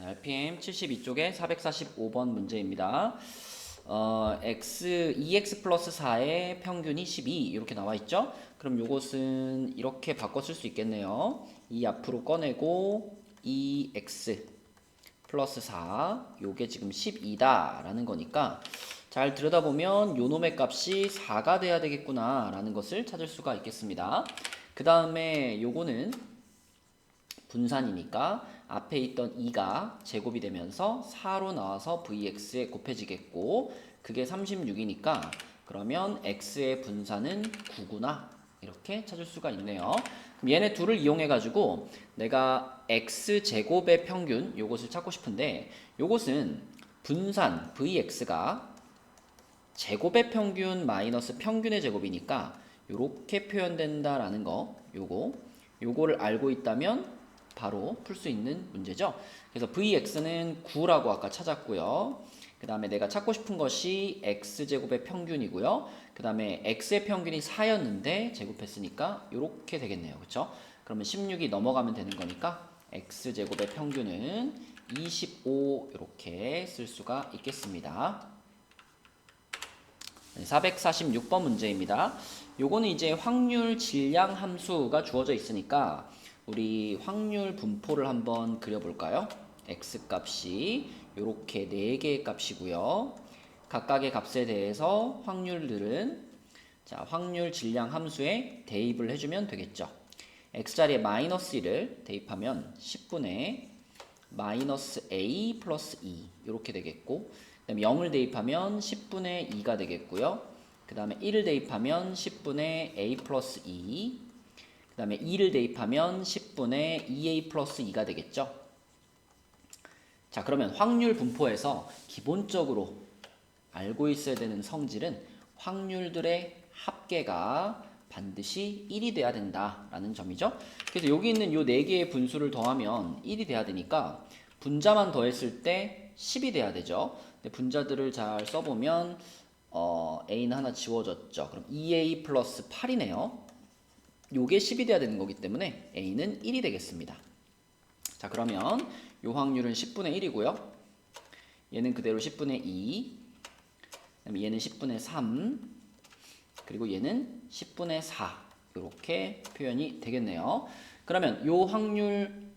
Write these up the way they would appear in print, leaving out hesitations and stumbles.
RPM 72쪽에 445번 문제입니다.2x 플러스 4의 평균이 12 이렇게 나와 있죠? 그럼 요것은 이렇게 바꿔 쓸 수 있겠네요. 이 앞으로 꺼내고 2x 플러스 4 요게 지금 12다 라는 거니까 잘 들여다보면 요 놈의 값이 4가 돼야 되겠구나 라는 것을 찾을 수가 있겠습니다. 그 다음에 요거는 분산이니까 앞에 있던 2가 제곱이 되면서 4로 나와서 vx에 곱해지겠고 그게 36이니까 그러면 x의 분산은 9구나 이렇게 찾을 수가 있네요. 그럼 얘네 둘을 이용해 가지고 내가 x제곱의 평균 요것을 찾고 싶은데 요것은 분산 vx가 제곱의 평균 마이너스 평균의 제곱이니까 요렇게 표현된다라는 거 요거를 알고 있다면 바로 풀 수 있는 문제죠. 그래서 vx는 9라고 아까 찾았고요. 그 다음에 내가 찾고 싶은 것이 x제곱의 평균이고요. 그 다음에 x의 평균이 4였는데 제곱했으니까 이렇게 되겠네요. 그쵸? 그러면 16이 넘어가면 되는 거니까 x제곱의 평균은 25 이렇게 쓸 수가 있겠습니다. 446번 문제입니다. 요거는 이제 확률 질량 함수가 주어져 있으니까 우리 확률 분포를 한번 그려볼까요? x 값이 이렇게 4개의 값이고요. 각각의 값에 대해서 확률들은 확률 질량 함수에 대입을 해주면 되겠죠. x자리에 마이너스 1을 대입하면 10분의 마이너스 a 플러스 2 이렇게 되겠고 그 다음에 0을 대입하면 10분의 2가 되겠고요. 그 다음에 1을 대입하면 10분의 a 플러스 2 그 다음에 2를 대입하면 10분의 2a 플러스 2가 되겠죠. 자, 그러면 확률 분포에서 기본적으로 알고 있어야 되는 성질은 확률들의 합계가 반드시 1이 돼야 된다라는 점이죠. 그래서 여기 있는 이 4개의 분수를 더하면 1이 돼야 되니까 분자만 더했을 때 10이 돼야 되죠. 근데 분자들을 잘 써보면 a는 하나 지워졌죠. 그럼 2a 플러스 8이네요. 요게 10이 돼야 되는 거기 때문에 a는 1이 되겠습니다. 자, 그러면 요 확률은 10분의 1이고요. 얘는 그대로 10분의 2, 그다음에 얘는 10분의 3, 그리고 얘는 10분의 4 이렇게 표현이 되겠네요. 그러면 요 확률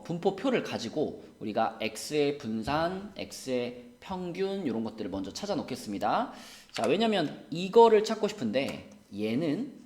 분포표를 가지고 우리가 x의 분산, x의 평균 이런 것들을 먼저 찾아 놓겠습니다. 자, 왜냐면 이거를 찾고 싶은데 얘는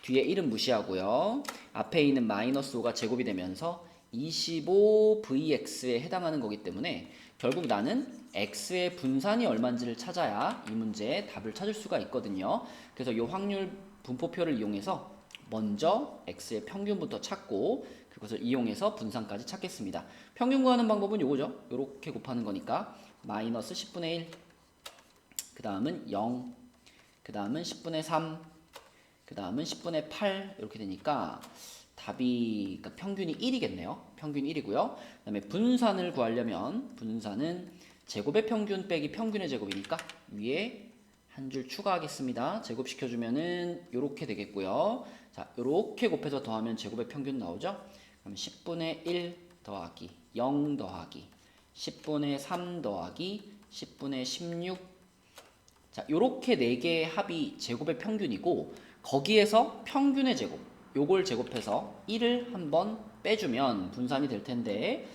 뒤에 1은 무시하고요. 앞에 있는 마이너스 5가 제곱이 되면서 25vx에 해당하는 거기 때문에 결국 나는 x의 분산이 얼마인지를 찾아야 이 문제의 답을 찾을 수가 있거든요. 그래서 이 확률 분포표를 이용해서 먼저 x의 평균부터 찾고 그것을 이용해서 분산까지 찾겠습니다. 평균 구하는 방법은 요거죠. 요렇게 곱하는 거니까 마이너스 10분의 1, 그 다음은 0, 그 다음은 10분의 3, 그 다음은 10분의 8 이렇게 되니까 답이 그러니까 평균이 1이겠네요. 평균 1이고요. 그 다음에 분산을 구하려면 분산은 제곱의 평균 빼기 평균의 제곱이니까 위에 한 줄 추가하겠습니다. 제곱시켜주면은 요렇게 되겠고요. 자, 요렇게 곱해서 더하면 제곱의 평균 나오죠. 그럼 10분의 1 더하기 0 더하기 10분의 3 더하기 10분의 16 자, 요렇게 4개의 합이 제곱의 평균이고 거기에서 평균의 제곱 요걸 제곱해서 1을 한번 빼주면 분산이 될 텐데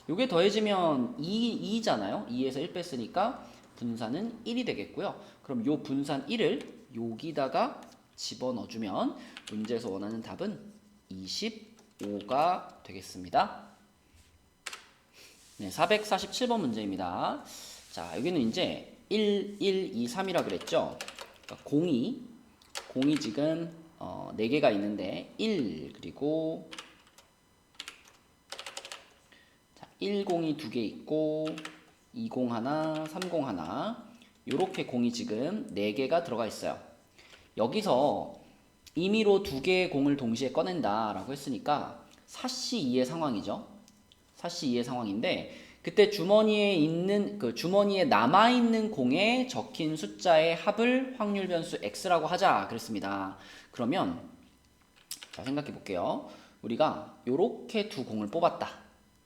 요게 더해지면 2잖아요. 2에서 1 뺐으니까 분산은 1이 되겠고요. 그럼 요 분산 1을 여기다가 집어넣어주면 문제에서 원하는 답은 25가 되겠습니다. 네, 447번 문제입니다. 자, 여기는 이제 1, 1, 2, 3이라 그랬죠. 그러니까 공이 지금 4개가 있는데 1 그리고 10이 2개 있고 20 하나, 30 하나 요렇게 공이 지금 4개가 들어가 있어요. 여기서 임의로 2개의 공을 동시에 꺼낸다 라고 했으니까 4C2의 상황이죠. 4C2의 상황인데 그때 주머니에 남아있는 공에 적힌 숫자의 합을 확률 변수 x라고 하자 그랬습니다. 그러면 자, 생각해 볼게요. 우리가 요렇게 두 공을 뽑았다.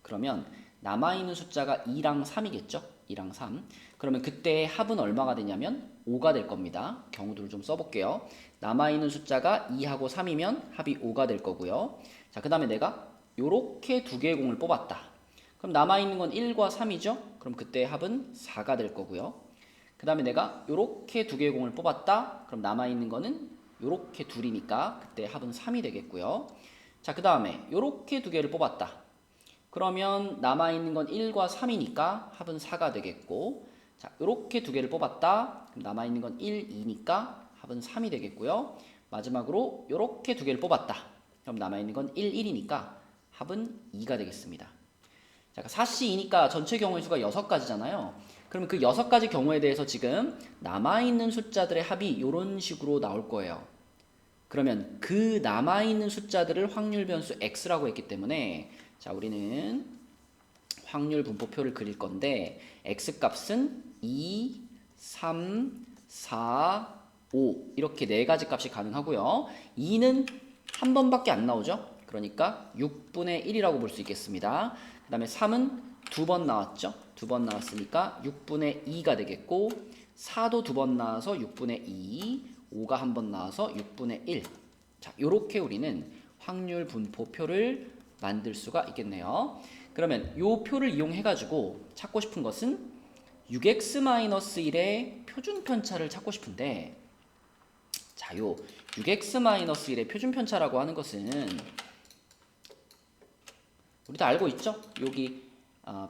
그러면 남아있는 숫자가 2랑 3이겠죠? 2랑 3. 그러면 그때 합은 얼마가 되냐면 5가 될 겁니다. 경우도를 좀 써볼게요. 남아있는 숫자가 2하고 3이면 합이 5가 될 거고요. 자, 그 다음에 내가 요렇게 두 개의 공을 뽑았다. 그럼 남아있는 건 1과 3이죠? 그럼 그때 합은 4가 될 거고요. 그 다음에 내가 요렇게 두 개의 공을 뽑았다. 그럼 남아있는 거는 요렇게 둘이니까 그때 합은 3이 되겠고요. 자, 그 다음에 요렇게 두 개를 뽑았다. 그러면 남아있는 건 1과 3이니까 합은 4가 되겠고, 자, 요렇게 두 개를 뽑았다. 그럼 남아있는 건 1, 2니까 합은 3이 되겠고요. 마지막으로 요렇게 두 개를 뽑았다. 그럼 남아있는 건 1, 1이니까 합은 2가 되겠습니다. 자, 4C2니까 전체 경우의 수가 6가지잖아요. 그러면 그 6가지 경우에 대해서 지금 남아있는 숫자들의 합이 이런 식으로 나올 거예요. 그러면 그 남아있는 숫자들을 확률 변수 x라고 했기 때문에, 자, 우리는 확률 분포표를 그릴 건데 x 값은 2, 3, 4, 5 이렇게 네 가지 값이 가능하고요. 2는 한 번밖에 안 나오죠. 그러니까 6분의 1이라고 볼 수 있겠습니다. 그 다음에 3은 두 번 나왔죠. 두 번 나왔으니까 6분의 2가 되겠고, 4도 두 번 나와서 6분의 2, 5가 한 번 나와서 6분의 1. 자, 요렇게 우리는 확률 분포표를 만들 수가 있겠네요. 그러면 요 표를 이용해 가지고 찾고 싶은 것은 6x-1의 표준 편차를 찾고 싶은데, 자, 요 6x-1의 표준 편차라고 하는 것은 우리 다 알고 있죠? 여기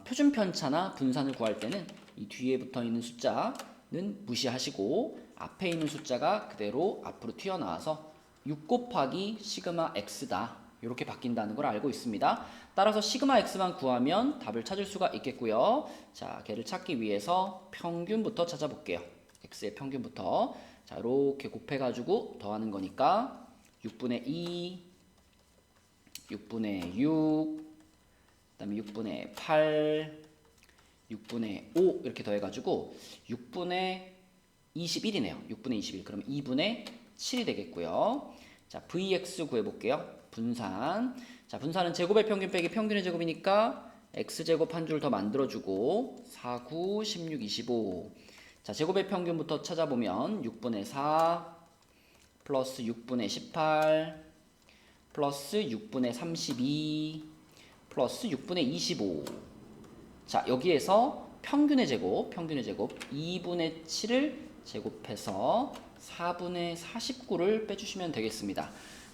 표준 편차나 분산을 구할 때는 이 뒤에 붙어 있는 숫자는 무시하시고 앞에 있는 숫자가 그대로 앞으로 튀어나와서 6 곱하기 시그마 x다. 이렇게 바뀐다는 걸 알고 있습니다. 따라서 시그마 x만 구하면 답을 찾을 수가 있겠고요. 자, 걔를 찾기 위해서 평균부터 찾아볼게요. x의 평균부터. 자, 이렇게 곱해가지고 더하는 거니까 6분의 2, 6분의 6, 그 다음에 6분의 8, 6분의 5 이렇게 더해가지고 6분의 21이네요. 6분의 21. 그럼 2분의 7이 되겠고요. 자, vx 구해볼게요. 분산. 자, 분산은 제곱의 평균 빼기 평균의 제곱이니까 x제곱 한 줄 더 만들어주고 4, 9, 16, 25. 자, 제곱의 평균부터 찾아보면 6분의 4 플러스 6분의 18 플러스 6분의 32 플러스 6분의 25. 자, 여기에서 평균의 제곱 2분의 7을 제곱해서 4분의 49를 빼주시면 되겠습니다.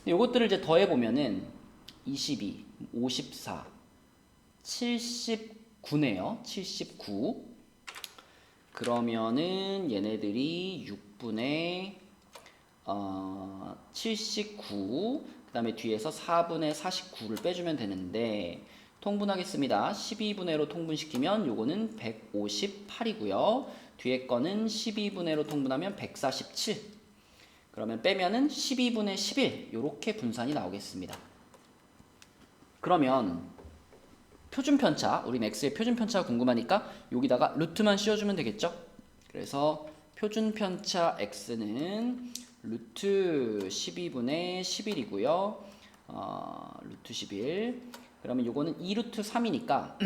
요것들을 이제 더해보면은 22, 54, 79네요. 79. 그러면은 얘네들이 6분의 79, 그 다음에 뒤에서 4분의 49를 빼주면 되는데, 통분하겠습니다. 12분의 1로 통분시키면 요거는 158이고요. 뒤에 거는 12분의 1로 통분하면 147. 그러면 빼면은 12분의 11 요렇게 분산이 나오겠습니다. 그러면 표준 편차, 우린 x의 표준 편차가 궁금하니까 여기다가 루트만 씌워주면 되겠죠? 그래서 표준 편차 x는 루트 12분의 11이고요. 루트 11. 그러면 요거는 2루트 3이니까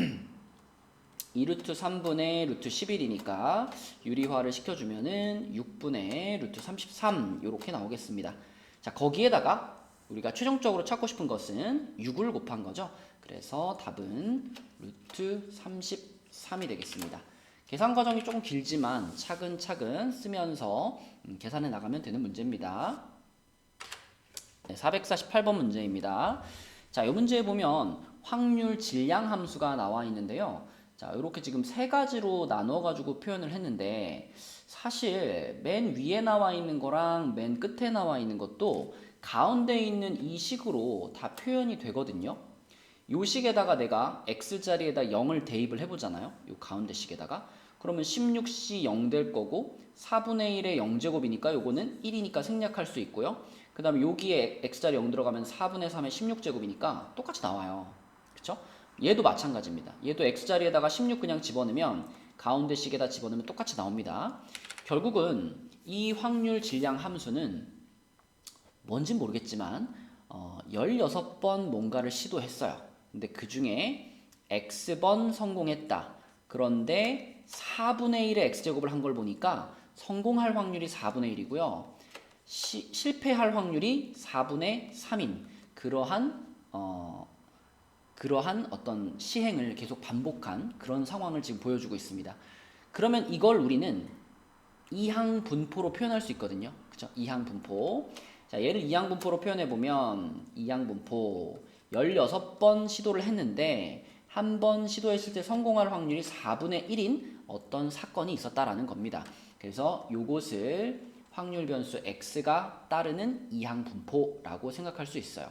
2루트 3분의 루트 11이니까 유리화를 시켜주면은 6분의 루트 33 요렇게 나오겠습니다. 자, 거기에다가 우리가 최종적으로 찾고 싶은 것은 6을 곱한 거죠. 그래서 답은 루트 33이 되겠습니다. 계산 과정이 조금 길지만 차근차근 쓰면서 계산해 나가면 되는 문제입니다. 네, 448번 문제입니다. 자, 이 문제에 보면 확률 질량 함수가 나와 있는데요. 자, 이렇게 지금 세 가지로 나눠 가지고 표현을 했는데, 사실 맨 위에 나와 있는 거랑 맨 끝에 나와 있는 것도 가운데 있는 이 식으로 다 표현이 되거든요. 요 식에다가 내가 x자리에다 0을 대입을 해보잖아요. 요 가운데 식에다가. 그러면 16c 0 될 거고 4분의 1의 0제곱이니까 요거는 1이니까 생략할 수 있고요. 그 다음에 여기에 x자리 0 들어가면 4분의 3의 16제곱이니까 똑같이 나와요. 그쵸? 얘도 마찬가지입니다. 얘도 x자리에다가 16 그냥 집어넣으면 가운데 식에다 집어넣으면 똑같이 나옵니다. 결국은 이 확률 질량 함수는 뭔진 모르겠지만 16번 뭔가를 시도했어요. 근데 그 중에 x번 성공했다. 그런데 4분의 1의 x제곱을 한 걸 보니까 성공할 확률이 4분의 1이고요. 실패할 확률이 4분의 3인 그러한 어떤 시행을 계속 반복한 그런 상황을 지금 보여주고 있습니다. 그러면 이걸 우리는 이항분포로 표현할 수 있거든요. 그죠? 이항분포. 자, 얘를 이항분포로 표현해 보면 이항분포 16번 시도를 했는데 한 번 시도했을 때 성공할 확률이 4분의 1인 어떤 사건이 있었다라는 겁니다. 그래서 요것을 확률 변수 x가 따르는 이항분포라고 생각할 수 있어요.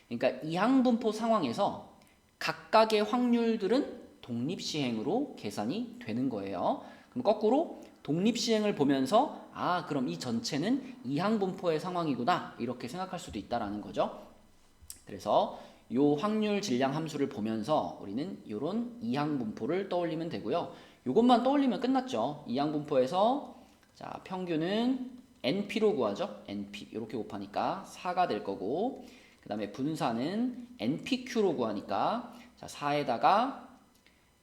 그러니까 이항분포 상황에서 각각의 확률들은 독립시행으로 계산이 되는 거예요. 그럼 거꾸로 독립시행을 보면서 그럼 이 전체는 이항분포의 상황이구나 이렇게 생각할 수도 있다라는 거죠. 그래서 요 확률 질량 함수를 보면서 우리는 이런 이항분포를 떠올리면 되고요. 요것만 떠올리면 끝났죠. 이항분포에서 자, 평균은 NP로 구하죠. NP 이렇게 곱하니까 4가 될 거고 그 다음에 분산은 NPQ로 구하니까 자, 4에다가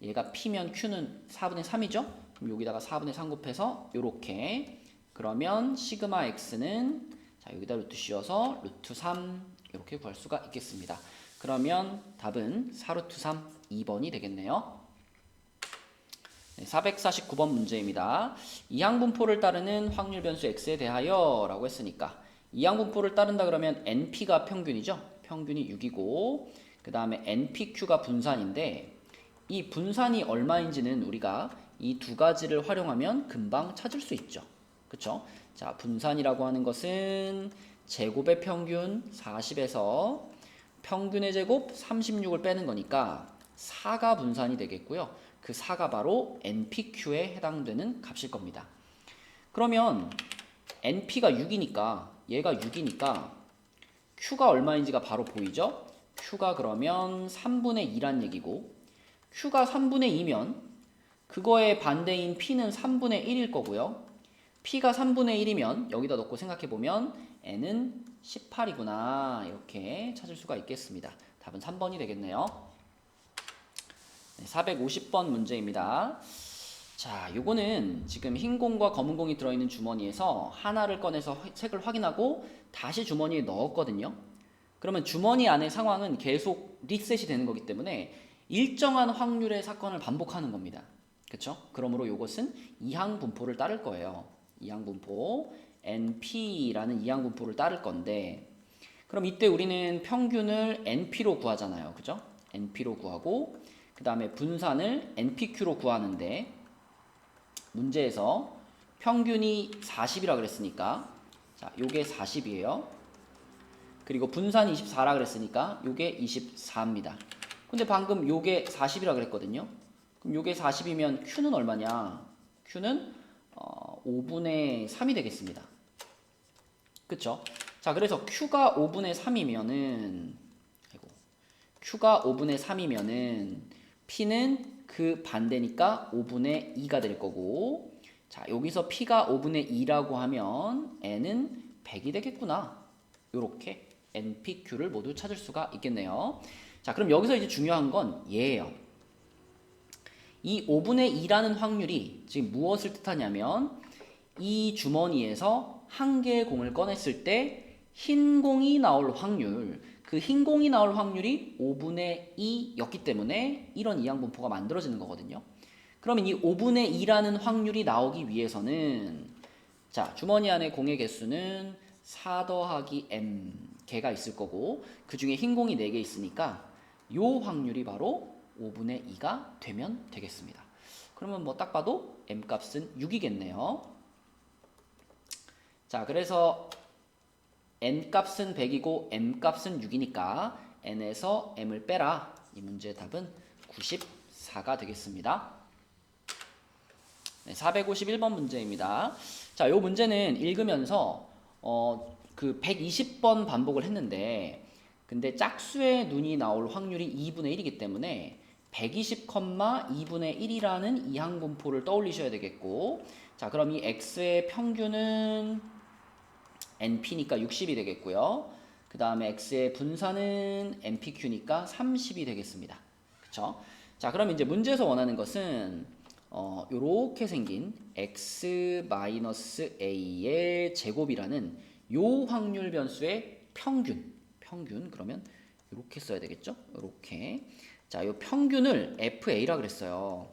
얘가 P면 Q는 4분의 3이죠. 그럼 여기다가 4분의 3 곱해서 요렇게 그러면 시그마 X는 자, 여기다 루트 씌워서 루트 3 이렇게 구할 수가 있겠습니다. 그러면 답은 4루트 3 2번이 되겠네요. 449번 문제입니다. 이항분포를 따르는 확률 변수 x에 대하여 라고 했으니까 이항분포를 따른다 그러면 np가 평균이죠. 평균이 6이고 그 다음에 npq가 분산인데 이 분산이 얼마인지는 우리가 이 두 가지를 활용하면 금방 찾을 수 있죠. 그쵸? 자, 분산이라고 하는 것은 제곱의 평균 40에서 평균의 제곱 36을 빼는 거니까 4가 분산이 되겠고요. 그 4가 바로 NPQ에 해당되는 값일 겁니다. 그러면 NP가 6이니까 얘가 6이니까 Q가 얼마인지가 바로 보이죠? Q가 그러면 3분의 2란 얘기고 Q가 3분의 2면 그거의 반대인 P는 3분의 1일 거고요. P가 3분의 1이면 여기다 넣고 생각해보면 N은 18이구나 이렇게 찾을 수가 있겠습니다. 답은 3번이 되겠네요. 450번 문제입니다. 자, 요거는 지금 흰 공과 검은 공이 들어있는 주머니에서 하나를 꺼내서 색을 확인하고 다시 주머니에 넣었거든요. 그러면 주머니 안의 상황은 계속 리셋이 되는 거기 때문에 일정한 확률의 사건을 반복하는 겁니다. 그쵸? 그러므로 요것은 이항분포를 따를 거예요. 이항분포 NP라는 이항분포를 따를 건데 그럼 이때 우리는 평균을 NP로 구하잖아요. 그죠? NP로 구하고 그 다음에 분산을 NPQ로 구하는데 문제에서 평균이 40이라 그랬으니까 자, 요게 40이에요. 그리고 분산이 24라 그랬으니까 요게 24입니다. 근데 방금 요게 40이라 그랬거든요. 그럼 요게 40이면 Q는 얼마냐? Q는 5분의 3이 되겠습니다. 그쵸? 자, 그래서 Q가 5분의 3이면은 Q가 5분의 3이면은 P는 그 반대니까 5분의 2가 될 거고 자, 여기서 P가 5분의 2라고 하면 N은 100이 되겠구나. 요렇게 NPQ를 모두 찾을 수가 있겠네요. 자, 그럼 여기서 이제 중요한 건 얘예요. 이 5분의 2라는 확률이 지금 무엇을 뜻하냐면 이 주머니에서 한 개의 공을 꺼냈을 때 흰 공이 나올 확률, 그 흰 공이 나올 확률이 5분의 2였기 때문에 이런 이항분포가 만들어지는 거거든요. 그러면 이 5분의 2라는 확률이 나오기 위해서는 자, 주머니 안에 공의 개수는 4 더하기 m 개가 있을 거고 그 중에 흰 공이 4개 있으니까 요 확률이 바로 5분의 2가 되면 되겠습니다. 그러면 뭐 딱 봐도 m 값은 6이겠네요. 자, 그래서 n 값은 100이고 m 값은 6이니까 n에서 m을 빼라. 이 문제의 답은 94가 되겠습니다. 네, 451번 문제입니다. 자, 요 문제는 읽으면서 그 120번 반복을 했는데 근데 짝수의 눈이 나올 확률이 2분의 1이기 때문에 120,2분의 1이라는 이항분포를 떠올리셔야 되겠고 자, 그럼 이 x의 평균은 NP니까 60이 되겠고요. 그 다음에 X의 분산은 NPQ니까 30이 되겠습니다. 그쵸? 자, 그럼 이제 문제에서 원하는 것은 요렇게 생긴 x-a의 제곱이라는 요 확률 변수의 평균 그러면 이렇게 써야 되겠죠? 이렇게. 자, 요 평균을 FA라 그랬어요.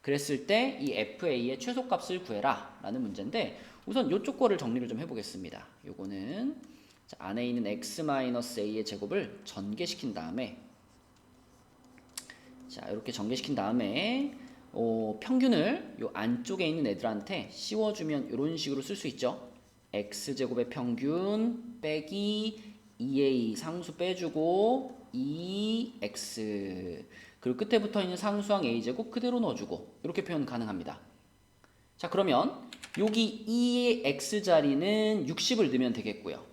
그랬을 때 이 FA의 최소값을 구해라 라는 문제인데 우선 요쪽 거를 정리를 좀 해보겠습니다. 요거는 자, 안에 있는 x-a의 제곱을 전개시킨 다음에 자, 이렇게 전개시킨 다음에 평균을 요 안쪽에 있는 애들한테 씌워주면 이런 식으로 쓸 수 있죠. x제곱의 평균 빼기 2a 상수 빼주고 2x 그리고 끝에 붙어있는 상수항 a제곱 그대로 넣어주고 이렇게 표현 가능합니다. 자, 그러면 여기 2의 x 자리는 60을 넣으면 되겠고요.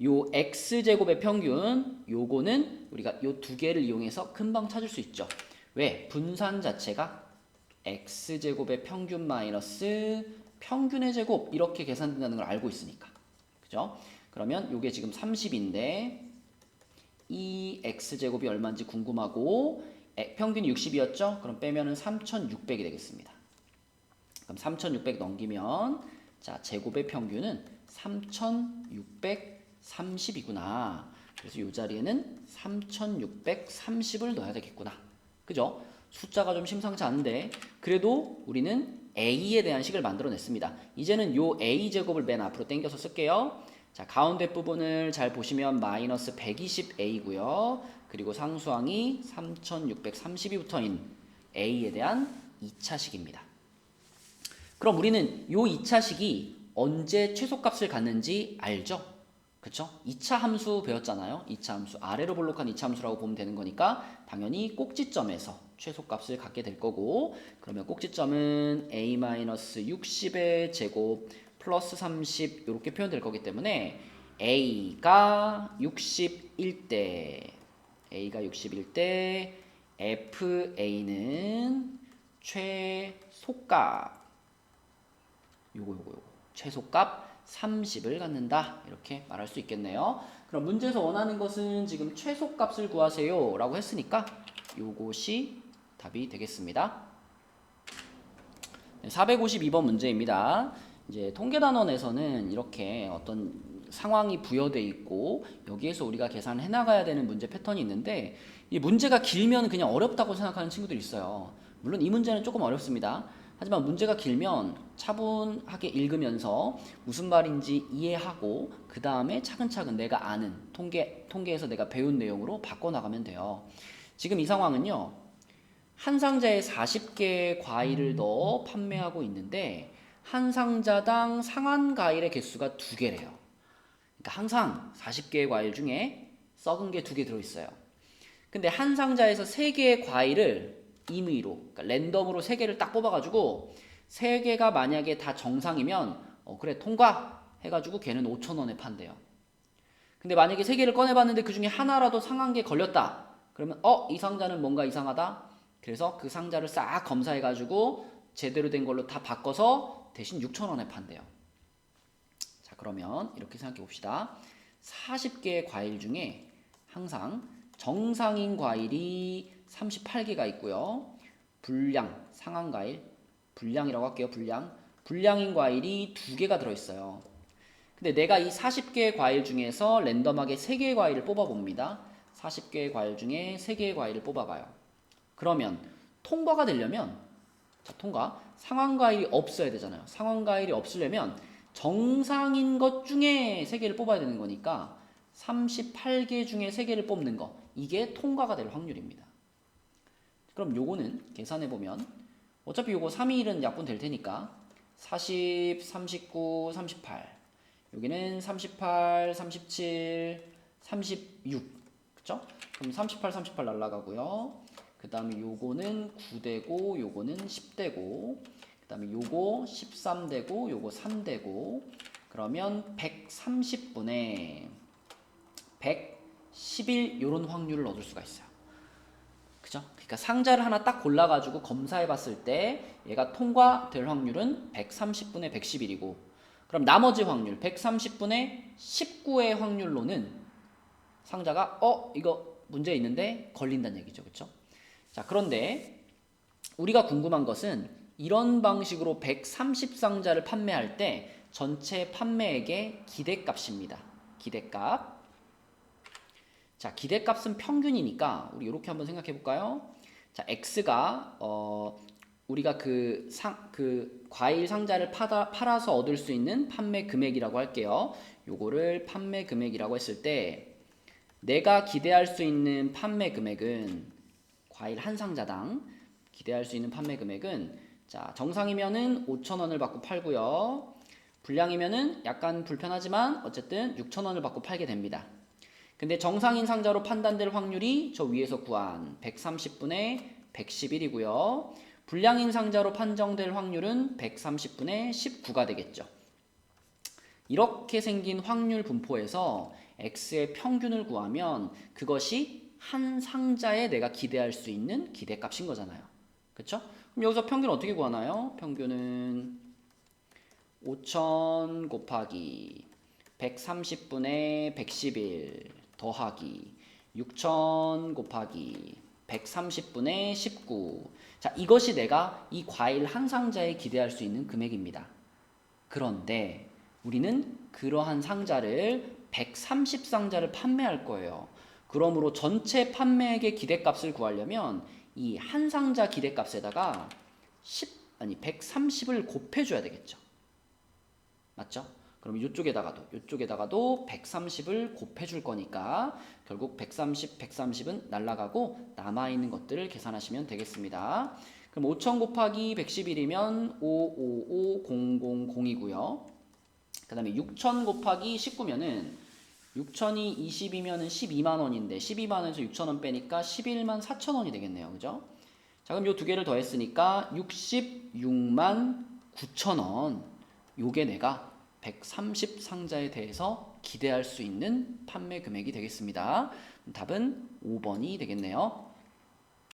요 x제곱의 평균 요거는 우리가 요 두 개를 이용해서 금방 찾을 수 있죠. 왜? 분산 자체가 x제곱의 평균 마이너스 평균의 제곱 이렇게 계산된다는 걸 알고 있으니까. 그죠? 그러면 요게 지금 30인데 이 x제곱이 얼마인지 궁금하고 평균이 60이었죠? 그럼 빼면은 3600이 되겠습니다. 그럼 3600 넘기면 자, 제곱의 평균은 3630이구나. 그래서 이 자리에는 3630을 넣어야 되겠구나. 그죠? 숫자가 좀 심상치 않은데 그래도 우리는 a에 대한 식을 만들어냈습니다. 이제는 요 a제곱을 맨 앞으로 당겨서 쓸게요. 자, 가운데 부분을 잘 보시면 마이너스 120a고요. 그리고 상수항이 3630이 붙어있는 a에 대한 2차식입니다. 그럼 우리는 요 2차식이 언제 최소값을 갖는지 알죠? 그쵸? 2차 함수 배웠잖아요. 2차 함수, 아래로 볼록한 2차 함수라고 보면 되는 거니까 당연히 꼭지점에서 최소값을 갖게 될 거고 그러면 꼭지점은 a-60의 제곱 플러스 30 이렇게 표현될 거기 때문에 a가 60일 때 fa는 최소값 요거 최소값 30을 갖는다 이렇게 말할 수 있겠네요. 그럼 문제에서 원하는 것은 지금 최소값을 구하세요 라고 했으니까 요것이 답이 되겠습니다. 452번 문제입니다. 이제 통계단원에서는 이렇게 어떤 상황이 부여돼 있고 여기에서 우리가 계산을 해나가야 되는 문제 패턴이 있는데 이 문제가 길면 그냥 어렵다고 생각하는 친구들이 있어요. 물론 이 문제는 조금 어렵습니다. 하지만 문제가 길면 차분하게 읽으면서 무슨 말인지 이해하고 그 다음에 차근차근 내가 아는 통계에서 내가 배운 내용으로 바꿔나가면 돼요. 지금 이 상황은요. 한 상자에 40개의 과일을 넣어 판매하고 있는데 한 상자당 상한 과일의 개수가 2개래요. 그러니까 항상 40개의 과일 중에 썩은 게 2개 들어있어요. 근데 한 상자에서 3개의 과일을 임의로, 그러니까 랜덤으로 3개를 딱 뽑아가지고 3개가 만약에 다 정상이면 그래 통과 해가지고 걔는 5,000원에 판대요. 근데 만약에 3개를 꺼내봤는데 그 중에 하나라도 상한 게 걸렸다. 그러면 이 상자는 뭔가 이상하다. 그래서 그 상자를 싹 검사해가지고 제대로 된 걸로 다 바꿔서 대신 6,000원에 판대요. 자, 그러면 이렇게 생각해 봅시다. 40개의 과일 중에 항상 정상인 과일이 38개가 있고요. 불량, 상한 과일, 불량이라고 할게요. 불량인 과일이 2개가 들어있어요. 근데 내가 이 40개의 과일 중에서 랜덤하게 3개의 과일을 뽑아봅니다. 40개의 과일 중에 3개의 과일을 뽑아봐요. 그러면 통과가 되려면 자, 상한 과일이 없어야 되잖아요. 상한 과일이 없으려면 정상인 것 중에 3개를 뽑아야 되는 거니까 38개 중에 3개를 뽑는 거 이게 통과가 될 확률입니다. 그럼 요거는 계산해보면 어차피 요거 3의1은 약분 될 테니까 40, 39, 38 여기는 38, 37, 36 그쵸? 그럼 38, 38 날라가고요. 그 다음에 요거는 9되고 요거는 10되고 그 다음에 요거 13되고 요거 3되고 그러면 130분의 111 요런 확률을 얻을 수가 있어요. 그죠? 그러니까 상자를 하나 딱 골라가지고 검사해 봤을 때 얘가 통과될 확률은 130분의 111이고 그럼 나머지 확률 130분의 19의 확률로는 상자가 이거 문제 있는데 걸린다는 얘기죠. 그쵸? 자, 그런데 우리가 궁금한 것은 이런 방식으로 130상자를 판매할 때 전체 판매액의 기대값입니다. 기대값. 자, 기대값은 평균이니까 우리 이렇게 한번 생각해 볼까요? 자, x가 우리가 그 과일 상자를 팔아서 얻을 수 있는 판매 금액이라고 할게요. 요거를 판매 금액이라고 했을 때 내가 기대할 수 있는 판매 금액은 과일 한 상자당 기대할 수 있는 판매 금액은 자, 정상이면은 5,000원을 받고 팔고요. 불량이면은 약간 불편하지만 어쨌든 6,000원을 받고 팔게 됩니다. 근데 정상인 상자로 판단될 확률이 저 위에서 구한 130분의 111이고요. 불량인 상자로 판정될 확률은 130분의 19가 되겠죠. 이렇게 생긴 확률 분포에서 x의 평균을 구하면 그것이 한 상자에 내가 기대할 수 있는 기대값인 거잖아요. 그쵸? 그럼 여기서 평균 어떻게 구하나요? 평균은 5,000 곱하기 130분의 111 더하기 6,000 곱하기 130분의 19. 자, 이것이 내가 이 과일 한 상자에 기대할 수 있는 금액입니다. 그런데 우리는 그러한 상자를 130상자를 판매할 거예요. 그러므로 전체 판매액의 기대값을 구하려면 이 한 상자 기대값에다가 130을 곱해줘야 되겠죠. 맞죠? 그럼 이쪽에다가도 130을 곱해줄 거니까 결국 130은 날라가고 남아있는 것들을 계산하시면 되겠습니다. 그럼 5,000 곱하기 111이면 555000이고요. 그 다음에 6,000 곱하기 19면은 6,000이 20이면은 12만 원인데 12만 원에서 6,000원 빼니까 11만 4천원이 되겠네요. 그죠? 자, 그럼 요 두 개를 더했으니까 66만 9천원. 요게 내가 130상자에 대해서 기대할 수 있는 판매 금액이 되겠습니다. 답은 5번이 되겠네요.